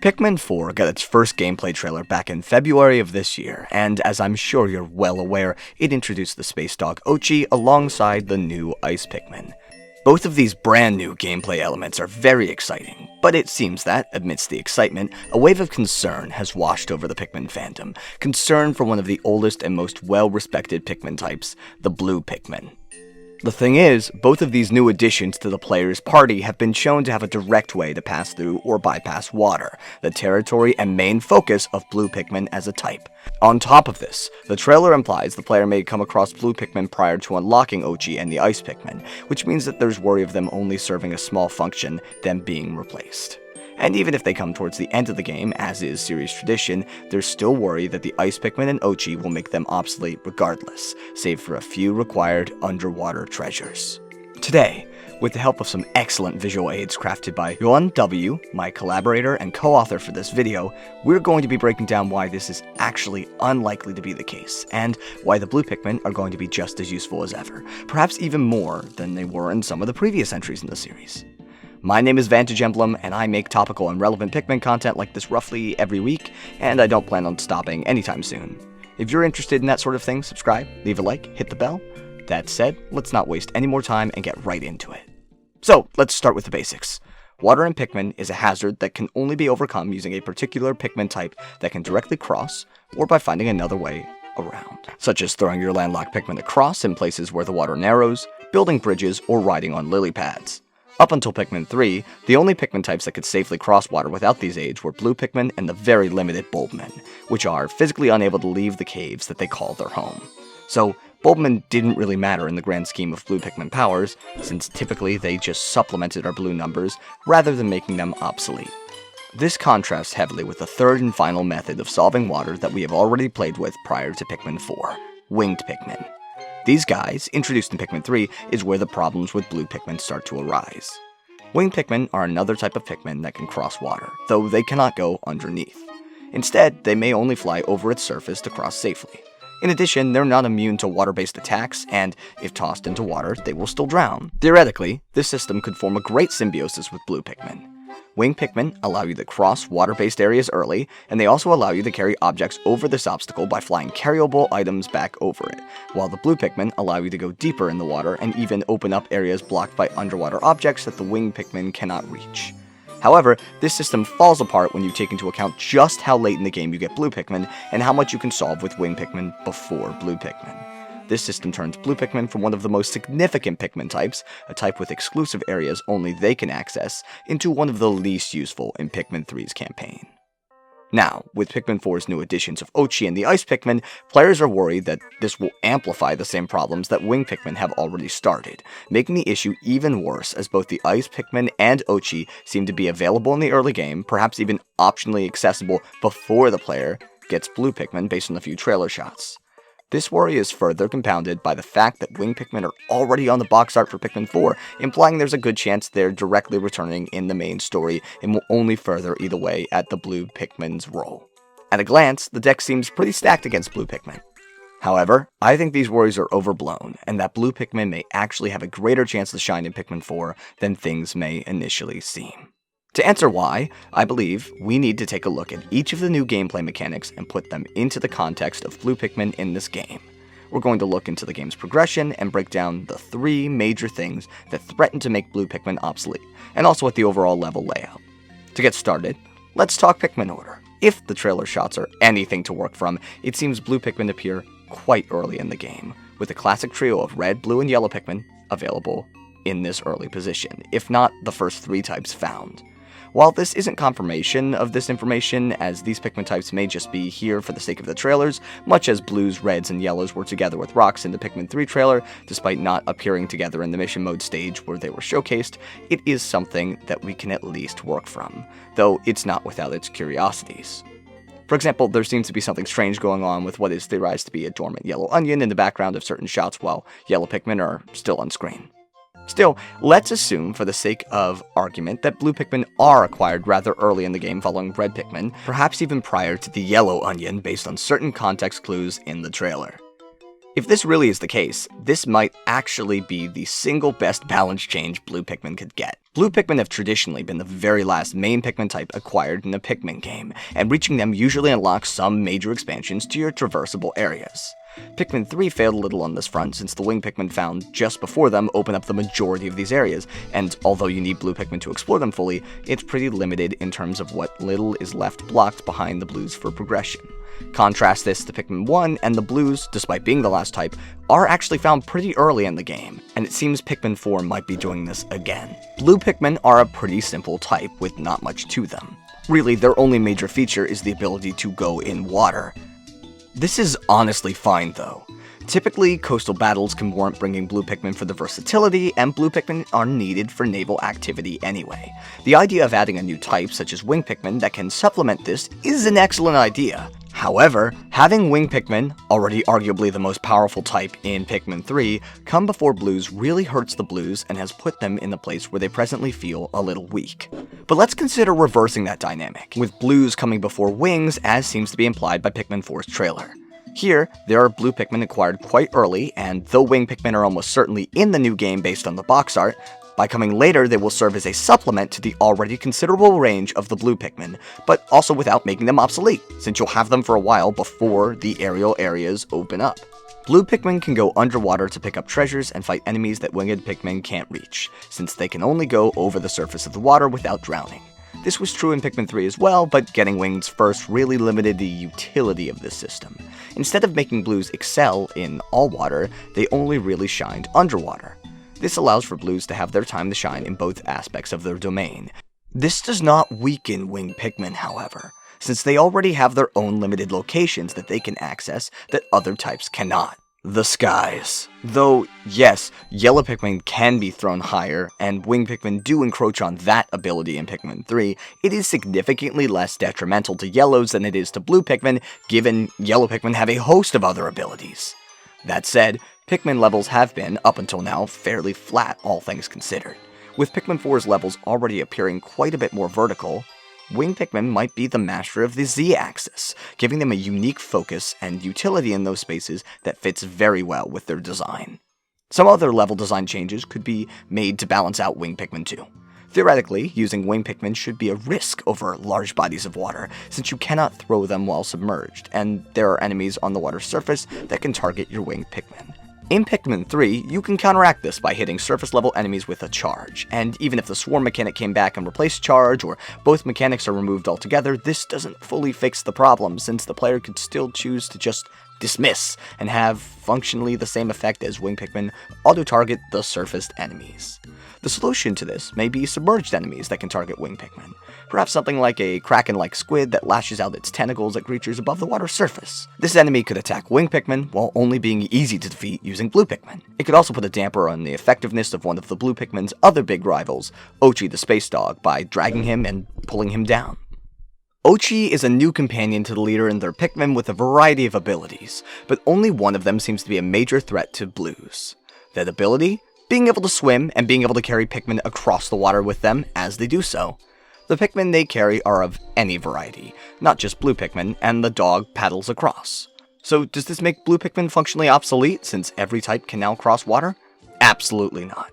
Pikmin 4 got its first gameplay trailer back in February of this year, and as I'm sure you're well aware, it introduced the space dog Ochi alongside the new Ice Pikmin. Both of these brand new gameplay elements are very exciting, but it seems that, amidst the excitement, a wave of concern has washed over the Pikmin fandom. Concern for one of the oldest and most well-respected Pikmin types, the Blue Pikmin. The thing is, both of these new additions to the player's party have been shown to have a direct way to pass through or bypass water, the territory and main focus of Blue Pikmin as a type. On top of this, the trailer implies the player may come across Blue Pikmin prior to unlocking Ochi and the Ice Pikmin, which means that there's worry of them only serving a small function, then being replaced. And even if they come towards the end of the game, as is series tradition, there's still worry that the Ice Pikmin and Ochi will make them obsolete regardless, save for a few required underwater treasures. Today, with the help of some excellent visual aids crafted by JohanW, my collaborator and co-author for this video, we're going to be breaking down why this is actually unlikely to be the case, and why the Blue Pikmin are going to be just as useful as ever, perhaps even more than they were in some of the previous entries in the series. My name is Vantage Emblem, and I make topical and relevant Pikmin content like this roughly every week, and I don't plan on stopping anytime soon. If you're interested in that sort of thing, subscribe, leave a like, hit the bell. That said, let's not waste any more time and get right into it. So, let's start with the basics. Water in Pikmin is a hazard that can only be overcome using a particular Pikmin type that can directly cross, or by finding another way around, such as throwing your landlocked Pikmin across in places where the water narrows, building bridges, or riding on lily pads. Up until Pikmin 3, the only Pikmin types that could safely cross water without these aids were Blue Pikmin and the very limited Bulbmin, which are physically unable to leave the caves that they call their home. So, Bulbmin didn't really matter in the grand scheme of Blue Pikmin powers, since typically they just supplemented our blue numbers rather than making them obsolete. This contrasts heavily with the third and final method of solving water that we have already played with prior to Pikmin 4, Winged Pikmin. These guys, introduced in Pikmin 3, is where the problems with Blue Pikmin start to arise. Winged Pikmin are another type of Pikmin that can cross water, though they cannot go underneath. Instead, they may only fly over its surface to cross safely. In addition, they're not immune to water-based attacks, and if tossed into water, they will still drown. Theoretically, this system could form a great symbiosis with Blue Pikmin. Winged Pikmin allow you to cross water-based areas early, and they also allow you to carry objects over this obstacle by flying carryable items back over it, while the Blue Pikmin allow you to go deeper in the water and even open up areas blocked by underwater objects that the Winged Pikmin cannot reach. However, this system falls apart when you take into account just how late in the game you get Blue Pikmin, and how much you can solve with Winged Pikmin before Blue Pikmin. This system turns Blue Pikmin from one of the most significant Pikmin types, a type with exclusive areas only they can access, into one of the least useful in Pikmin 3's campaign. Now, with Pikmin 4's new additions of Ochi and the Ice Pikmin, players are worried that this will amplify the same problems that Winged Pikmin have already started, making the issue even worse as both the Ice Pikmin and Ochi seem to be available in the early game, perhaps even optionally accessible before the player gets Blue Pikmin based on a few trailer shots. This worry is further compounded by the fact that Winged Pikmin are already on the box art for Pikmin 4, implying there's a good chance they're directly returning in the main story and will only further eat away at the Blue Pikmin's role. At a glance, the deck seems pretty stacked against Blue Pikmin. However, I think these worries are overblown, and that Blue Pikmin may actually have a greater chance to shine in Pikmin 4 than things may initially seem. To answer why, I believe we need to take a look at each of the new gameplay mechanics and put them into the context of Blue Pikmin in this game. We're going to look into the game's progression and break down the three major things that threaten to make Blue Pikmin obsolete, and also at the overall level layout. To get started, let's talk Pikmin order. If the trailer shots are anything to work from, it seems Blue Pikmin appear quite early in the game, with the classic trio of red, blue, and yellow Pikmin available in this early position, if not the first three types found. While this isn't confirmation of this information, as these Pikmin types may just be here for the sake of the trailers, much as blues, reds, and yellows were together with rocks in the Pikmin 3 trailer, despite not appearing together in the mission mode stage where they were showcased, it is something that we can at least work from, though it's not without its curiosities. For example, there seems to be something strange going on with what is theorized to be a dormant yellow onion in the background of certain shots while yellow Pikmin are still on screen. Still, let's assume for the sake of argument that Blue Pikmin are acquired rather early in the game following Red Pikmin, perhaps even prior to the yellow onion based on certain context clues in the trailer. If this really is the case, this might actually be the single best balance change Blue Pikmin could get. Blue Pikmin have traditionally been the very last main Pikmin type acquired in a Pikmin game, and reaching them usually unlocks some major expansions to your traversable areas. Pikmin 3 failed a little on this front since the Winged Pikmin found just before them open up the majority of these areas, and although you need Blue Pikmin to explore them fully, it's pretty limited in terms of what little is left blocked behind the blues for progression. Contrast this to Pikmin 1, and the blues, despite being the last type, are actually found pretty early in the game, and it seems Pikmin 4 might be doing this again. Blue Pikmin are a pretty simple type with not much to them. Really, their only major feature is the ability to go in water. This is honestly fine though. Typically, coastal battles can warrant bringing Blue Pikmin for the versatility, and Blue Pikmin are needed for naval activity anyway. The idea of adding a new type, such as Winged Pikmin, that can supplement this is an excellent idea. However, having Winged Pikmin, already arguably the most powerful type in Pikmin 3, come before blues really hurts the blues and has put them in the place where they presently feel a little weak. But let's consider reversing that dynamic, with blues coming before wings as seems to be implied by Pikmin 4's trailer. Here, there are Blue Pikmin acquired quite early, and though Winged Pikmin are almost certainly in the new game based on the box art, by coming later they will serve as a supplement to the already considerable range of the Blue Pikmin, but also without making them obsolete, since you'll have them for a while before the aerial areas open up. Blue Pikmin can go underwater to pick up treasures and fight enemies that Winged Pikmin can't reach, since they can only go over the surface of the water without drowning. This was true in Pikmin 3 as well, but getting wings first really limited the utility of this system. Instead of making blues excel in all water, they only really shined underwater. This allows for blues to have their time to shine in both aspects of their domain. This does not weaken Winged Pikmin, however, since they already have their own limited locations that they can access that other types cannot. The skies. Though, yes, Yellow Pikmin can be thrown higher, and Winged Pikmin do encroach on that ability in Pikmin 3, it is significantly less detrimental to Yellows than it is to Blue Pikmin, given Yellow Pikmin have a host of other abilities. That said, Pikmin levels have been, up until now, fairly flat, all things considered. With Pikmin 4's levels already appearing quite a bit more vertical, Winged Pikmin might be the master of the Z-axis, giving them a unique focus and utility in those spaces that fits very well with their design. Some other level design changes could be made to balance out Winged Pikmin 2. Theoretically, using Winged Pikmin should be a risk over large bodies of water, since you cannot throw them while submerged, and there are enemies on the water's surface that can target your Winged Pikmin. In Pikmin 3, you can counteract this by hitting surface-level enemies with a charge, and even if the swarm mechanic came back and replaced charge, or both mechanics are removed altogether, this doesn't fully fix the problem, since the player could still choose to just dismiss and have functionally the same effect as Winged Pikmin auto-target the surfaced enemies. The solution to this may be submerged enemies that can target Winged Pikmin, perhaps something like a kraken-like squid that lashes out its tentacles at creatures above the water's surface. This enemy could attack Winged Pikmin while only being easy to defeat using Blue Pikmin. It could also put a damper on the effectiveness of one of the Blue Pikmin's other big rivals, Ochi the space dog, by dragging him and pulling him down. Ochi is a new companion to the leader in their Pikmin with a variety of abilities, but only one of them seems to be a major threat to blues. That ability? Being able to swim and being able to carry Pikmin across the water with them as they do so. The Pikmin they carry are of any variety, not just Blue Pikmin, and the dog paddles across. So does this make Blue Pikmin functionally obsolete since every type can now cross water? Absolutely not.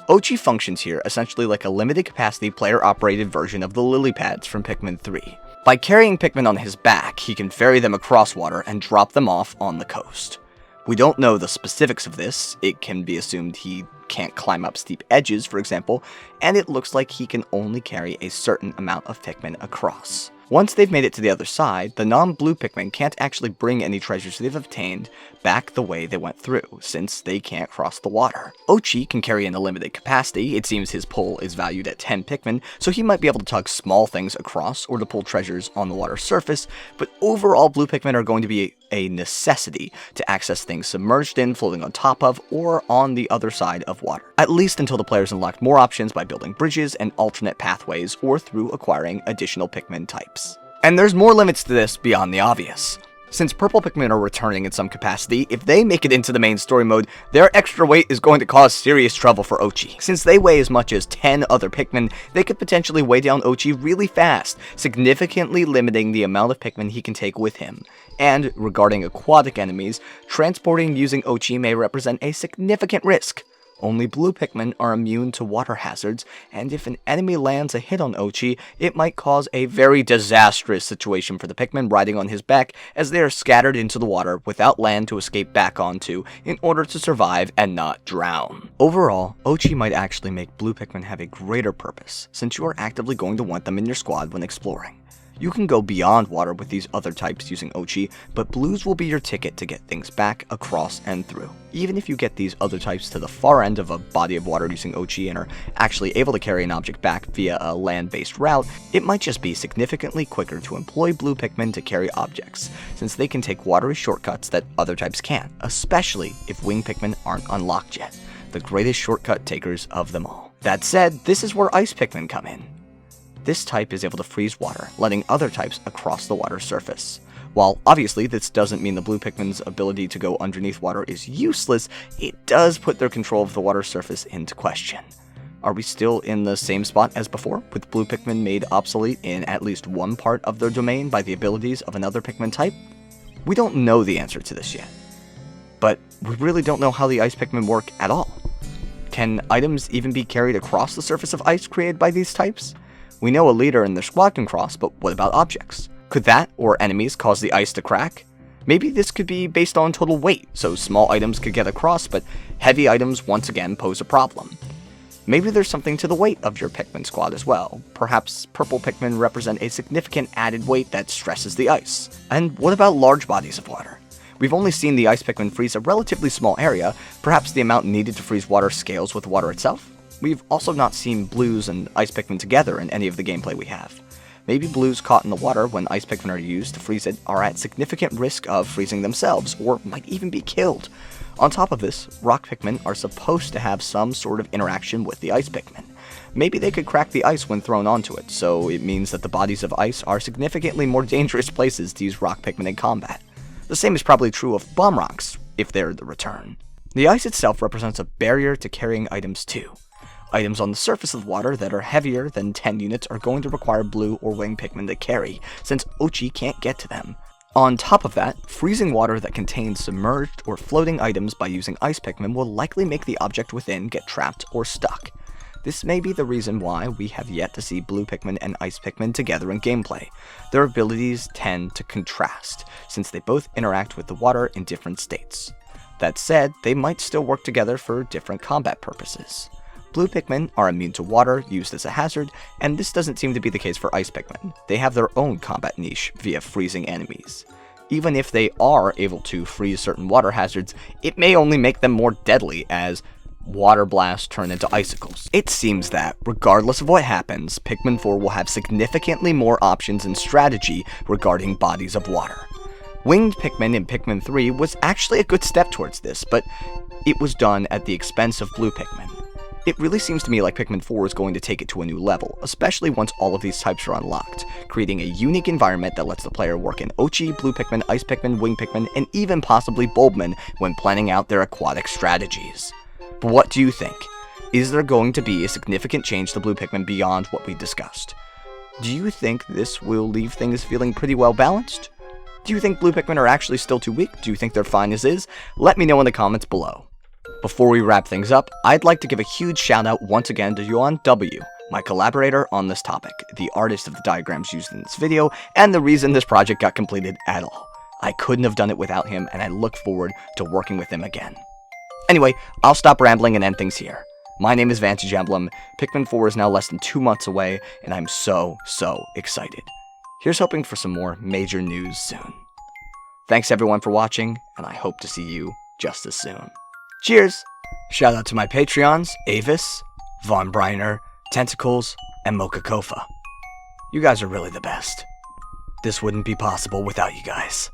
Ochi functions here essentially like a limited capacity player-operated version of the lily pads from Pikmin 3. By carrying Pikmin on his back, he can ferry them across water and drop them off on the coast. We don't know the specifics of this. It can be assumed he can't climb up steep edges, for example, and it looks like he can only carry a certain amount of Pikmin across. Once they've made it to the other side, the non-blue Pikmin can't actually bring any treasures they've obtained back the way they went through, since they can't cross the water. Ochi can carry in a limited capacity. It seems his pull is valued at 10 Pikmin, so he might be able to tug small things across or to pull treasures on the water's surface, but overall Blue Pikmin are going to be a necessity to access things submerged in, floating on top of, or on the other side of water. At least until the players unlock more options by building bridges and alternate pathways, or through acquiring additional Pikmin types. And there's more limits to this beyond the obvious. Since purple Pikmin are returning in some capacity, if they make it into the main story mode, their extra weight is going to cause serious trouble for Ochi. Since they weigh as much as 10 other Pikmin, they could potentially weigh down Ochi really fast, significantly limiting the amount of Pikmin he can take with him. And, regarding aquatic enemies, transporting using Ochi may represent a significant risk. Only blue Pikmin are immune to water hazards, and if an enemy lands a hit on Ochi, it might cause a very disastrous situation for the Pikmin riding on his back as they are scattered into the water without land to escape back onto in order to survive and not drown. Overall, Ochi might actually make blue Pikmin have a greater purpose, since you are actively going to want them in your squad when exploring. You can go beyond water with these other types using Ochi, but blues will be your ticket to get things back, across, and through. Even if you get these other types to the far end of a body of water using Ochi and are actually able to carry an object back via a land-based route, it might just be significantly quicker to employ blue Pikmin to carry objects, since they can take watery shortcuts that other types can't, especially if Winged Pikmin aren't unlocked yet, the greatest shortcut takers of them all. That said, this is where Ice Pikmin come in. This type is able to freeze water, letting other types across the water surface. While obviously this doesn't mean the blue Pikmin's ability to go underneath water is useless, it does put their control of the water surface into question. Are we still in the same spot as before, with blue Pikmin made obsolete in at least one part of their domain by the abilities of another Pikmin type? We don't know the answer to this yet. But we really don't know how the Ice Pikmin work at all. Can items even be carried across the surface of ice created by these types? We know a leader and their squad can cross, but what about objects? Could that, or enemies, cause the ice to crack? Maybe this could be based on total weight, so small items could get across, but heavy items once again pose a problem. Maybe there's something to the weight of your Pikmin squad as well. Perhaps purple Pikmin represent a significant added weight that stresses the ice. And what about large bodies of water? We've only seen the Ice Pikmin freeze a relatively small area. Perhaps the amount needed to freeze water scales with water itself? We've also not seen blues and Ice Pikmin together in any of the gameplay we have. Maybe blues caught in the water when Ice Pikmin are used to freeze it are at significant risk of freezing themselves, or might even be killed. On top of this, rock Pikmin are supposed to have some sort of interaction with the Ice Pikmin. Maybe they could crack the ice when thrown onto it, so it means that the bodies of ice are significantly more dangerous places to use rock Pikmin in combat. The same is probably true of bomb rocks, if they're the return. The ice itself represents a barrier to carrying items too. Items on the surface of the water that are heavier than 10 units are going to require blue or winged Pikmin to carry, since Ochi can't get to them. On top of that, freezing water that contains submerged or floating items by using Ice Pikmin will likely make the object within get trapped or stuck. This may be the reason why we have yet to see blue Pikmin and Ice Pikmin together in gameplay. Their abilities tend to contrast, since they both interact with the water in different states. That said, they might still work together for different combat purposes. Blue Pikmin are immune to water, used as a hazard, and this doesn't seem to be the case for Ice Pikmin. They have their own combat niche via freezing enemies. Even if they are able to freeze certain water hazards, it may only make them more deadly as water blasts turn into icicles. It seems that, regardless of what happens, Pikmin 4 will have significantly more options and strategy regarding bodies of water. Winged Pikmin in Pikmin 3 was actually a good step towards this, but it was done at the expense of blue Pikmin. It really seems to me like Pikmin 4 is going to take it to a new level, especially once all of these types are unlocked, creating a unique environment that lets the player work in Ochi, Blue Pikmin, Ice Pikmin, Winged Pikmin, and even possibly Bulbmin when planning out their aquatic strategies. But what do you think? Is there going to be a significant change to Blue Pikmin beyond what we discussed? Do you think this will leave things feeling pretty well balanced? Do you think Blue Pikmin are actually still too weak? Do you think they're fine as is? Let me know in the comments below. Before we wrap things up, I'd like to give a huge shout out once again to JohanW, my collaborator on this topic, the artist of the diagrams used in this video, and the reason this project got completed at all. I couldn't have done it without him, and I look forward to working with him again. Anyway, I'll stop rambling and end things here. My name is Vantage Emblem, Pikmin 4 is now less than 2 months away, and I'm so excited. Here's hoping for some more major news soon. Thanks everyone for watching, and I hope to see you just as soon. Cheers! Shout out to my Patreons, Avis, Von Briner, Tentacles, and Mocha Kofa. You guys are really the best. This wouldn't be possible without you guys.